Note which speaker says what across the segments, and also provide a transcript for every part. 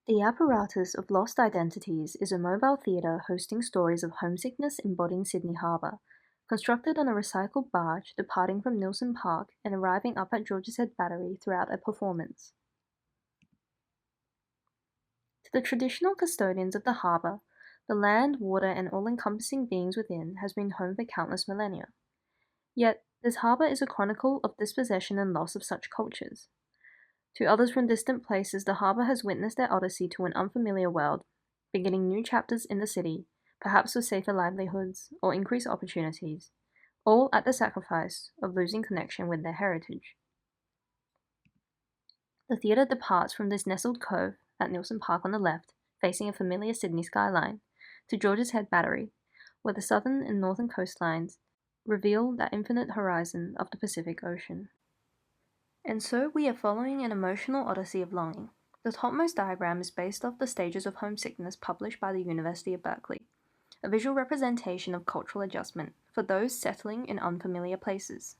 Speaker 1: The Apparatus of Lost Identities is a mobile theatre hosting stories of homesickness embodying Sydney Harbour, constructed on a recycled barge departing from Neilson Park and arriving up at George's Head Battery throughout a performance. To the traditional custodians of the harbour, the land, water, and all-encompassing beings within has been home for countless millennia. Yet, this harbour is a chronicle of dispossession and loss of such cultures. To others from distant places, the harbour has witnessed their odyssey to an unfamiliar world, beginning new chapters in the city, perhaps with safer livelihoods or increased opportunities, all at the sacrifice of losing connection with their heritage. The theatre departs from this nestled cove at Neilson Park on the left, facing a familiar Sydney skyline, to George's Head Battery, where the southern and northern coastlines reveal that infinite horizon of the Pacific Ocean. And so we are following an emotional odyssey of longing. The topmost diagram is based off the stages of homesickness published by the University of Berkeley, a visual representation of cultural adjustment for those settling in unfamiliar places.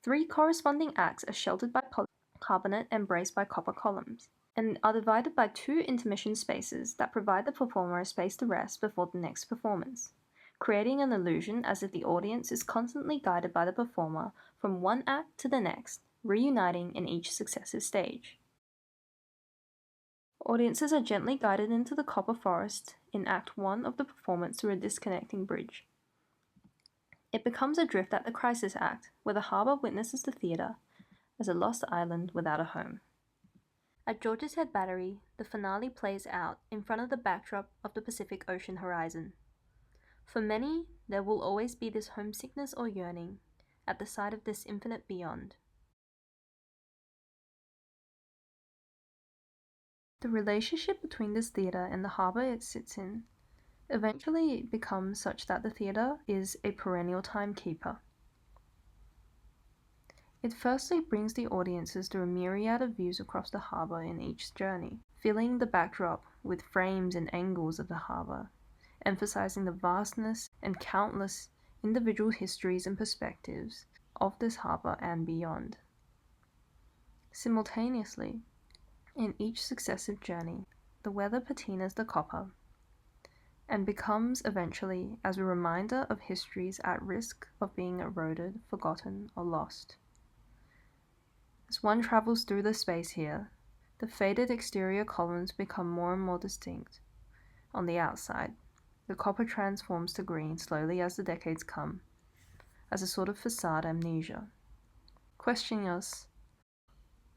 Speaker 1: 3 corresponding acts are sheltered by polycarbonate and braced by copper columns, and are divided by 2 intermission spaces that provide the performer a space to rest before the next performance, creating an illusion as if the audience is constantly guided by the performer from one act to the next, reuniting in each successive stage. Audiences are gently guided into the copper forest in Act 1 of the performance through a disconnecting bridge. It becomes adrift at the Crisis Act, where the harbour witnesses the theatre as a lost island without a home. At George's Head Battery, the finale plays out in front of the backdrop of the Pacific Ocean horizon. For many, there will always be this homesickness or yearning at the sight of this infinite beyond. The relationship between this theatre and the harbour it sits in eventually becomes such that the theatre is a perennial timekeeper. It firstly brings the audiences through a myriad of views across the harbour in each journey, filling the backdrop with frames and angles of the harbour, emphasizing the vastness and countless individual histories and perspectives of this harbour and beyond. Simultaneously, in each successive journey, the weather patinas the copper and becomes eventually as a reminder of histories at risk of being eroded, forgotten, or lost. As one travels through the space here, the faded exterior columns become more and more distinct. On the outside, the copper transforms to green slowly as the decades come, as a sort of facade amnesia, questioning us,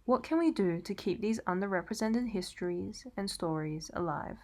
Speaker 1: what can we do to keep these underrepresented histories and stories alive?